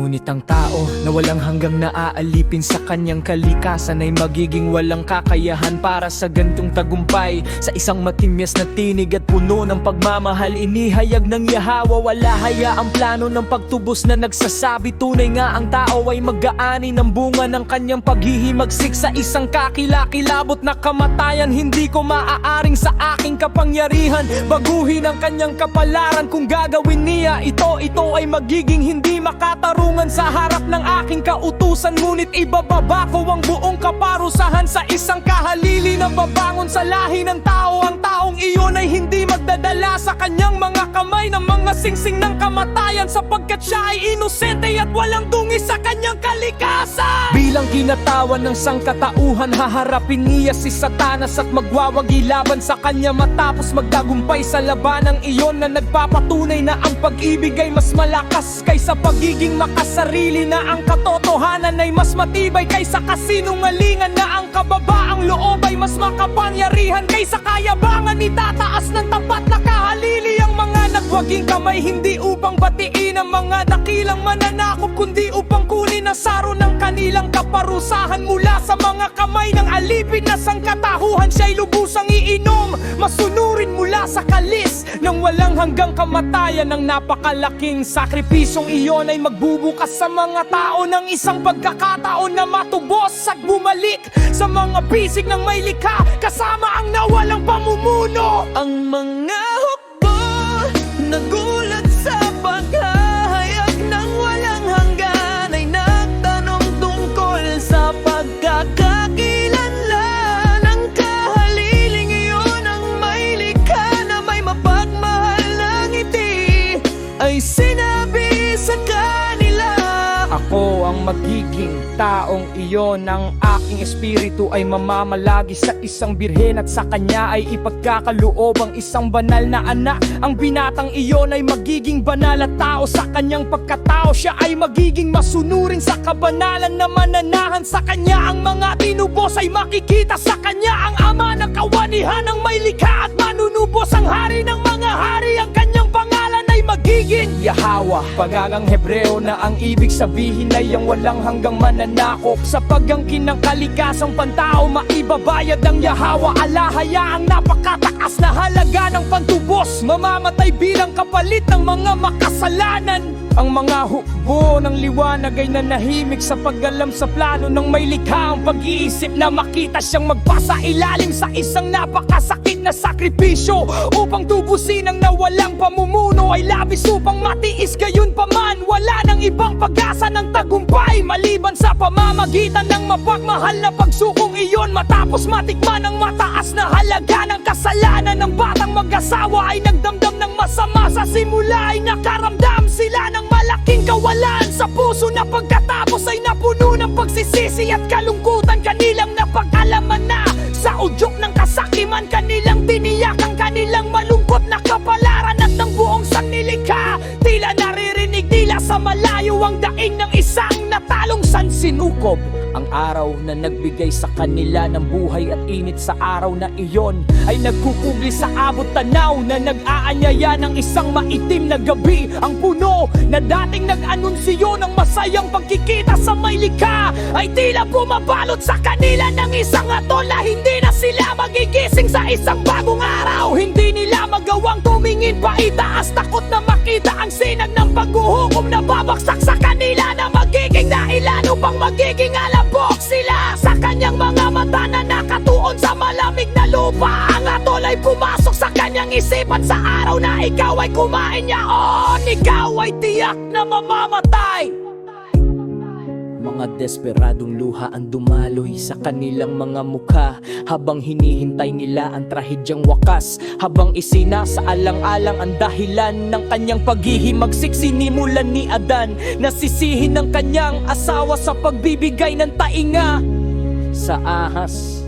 Ngunit ang tao na walang hanggang naaalipin sa kanyang kalikasan ay magiging walang kakayahan para sa gantong tagumpay. Sa isang matimyas na tinig at puno ng pagmamahal, inihayag ng Yahawa, wala hayaang plano ng pagtubos na nagsasabi tunay nga ang tao ay mag-aani ng bunga ng kanyang paghihimagsik sa isang kakilakilabot na kamatayan. Hindi ko maaaring sa aking kapangyarihan baguhin ang kanyang kapalaran. Kung gagawin niya ito ay magiging hindi makatarungan sa harap ng aking kautusan. Ngunit ibababa ko ang buong kaparusahan sa isang kahalili na babangon sa lahi ng tao. Ang taong iyon ay hindi magdadala sa kanyang mga kamay ng mga singsing ng kamatayan, sapagkat siya ay inosente at walang dungis sa kanyang kalikasan. Bilang kinatawan ng sangkatauhan, haharapin niya si Satanas at magwawagi laban sa kanya matapos magtagumpay sa labanang iyon na nagpapatunay na ang pag-ibig ay mas malakas kaysa pagiging makasarili, na ang katotohanan ay mas matibay kaysa kasinungalingan, na ang kababaang loob ay mas makapangyarihan kaysa kayabangan. Itataas ng tapat na kahalili ang mga nagwaging kamay, hindi upang batiin ang mga dakilang mananakop, kundi upang kunin ang saro ng kanilang kaparusahan mula sa mga kamay ng alipin na sangkatahuhan. Siya'y lubusang iinom, masunurin mula sa kalis ng walang hanggang kamatayan. Ang napakalaking sakripisyong iyon ay magbubukas sa mga tao ng isang pagkakataon na matubos at bumalik sa mga bisig ng may likha kasama ang nawalang pamumuno. Ang mga hukbo nagulat sa paghahayag ng walang hanggan ay nagtanong tungkol sa pagkakakilanlan ng kahaliling iyon. Ang may likha na may mapagmahal na ngiti ay sinabi sa kanila, ako ang magiging taong iyon. Ang aking espiritu ay mamamalagi sa isang birhen at sa kanya ay ipagkakaloob ang isang banal na anak. Ang binatang iyon ay magiging banal at tao sa kanyang pagkatao. Siya ay magiging masunurin sa kabanalan na mananahan sa kanya. Ang mga tinubos ay makikita sa kanya. Ang ama ng kawanihan ang may likha at manunubos ang hari ng mga hari. Ang kanyang pangalan ay magiging Yahawa. Pagangang Hebreo na ang ibig sabihin ay ang walang hanggang mananakop. Sa pagangkin ng kalikasang pantao, maibabayad ang Yahawa. Alahaya ang napakataas na halaga ng pantubos, mamamatay bilang kapalit ng mga makasalanan. Ang mga hukbo ng liwanag ay nanahimik sa pag-alam sa plano ng may likha. Ang pag-iisip na makita siyang magpasa ilalim sa isang napakasakit na sakripisyo upang tubusin ang nawalang pamumuno ay labis upang matiis. Gayon pa man, wala nang ibang pag-asa ng tagumpay maliban sa pamamagitan ng mapagmahal na pagsukong iyon. Matapos matikman ang mataas na halaga ng kasalanan ng batang mag-asawa ay nagdamdam ng masama. Sa simula ay nakaramdam sila ng malaking kawalan sa puso, na pagkatapos ay napuno ng pagsisisi at kalungkutan. Kanilang napag-alaman na sa udyok ng kasakiman, kanilang tiniyak ang kanilang malungkot na kapalaran. At ng buong sanlilikha tila naririnig nila sa malayo ang daing ng isang natalong sansinukob. Ang araw na nagbigay sa kanila ng buhay at init sa araw na iyon ay nagkukubli sa abot tanaw na nag-aanyaya ng isang maitim na gabi. Ang puno na dating nag-anunsyo ng masayang pagkikita sa may likha ay tila bumabalot sa kanila ng isang atol na hindi na sila magigising sa isang bagong araw. Hindi nila magawang tumingin pa itaas, takot na makita ang sinag ng paghuhukom na babaksak sa kanila, na magiging dahilan upang magiging alabok sila sa kanyang mga mata na nakatuon sa malamig na lupa. Ang atol ay pumasok sa kanyang isipan sa araw na ikaw ay kumain niya. Ikaw ay tiyak na mamamatay. Mga desperadong luha ang dumaloy sa kanilang mga mukha habang hinihintay nila ang trahedyang wakas. Habang isinasaalang-alang ang dahilan ng kanyang paghihimagsik, sinimulan ni Adan na sisihin ng kanyang asawa sa pagbibigay ng tainga sa ahas.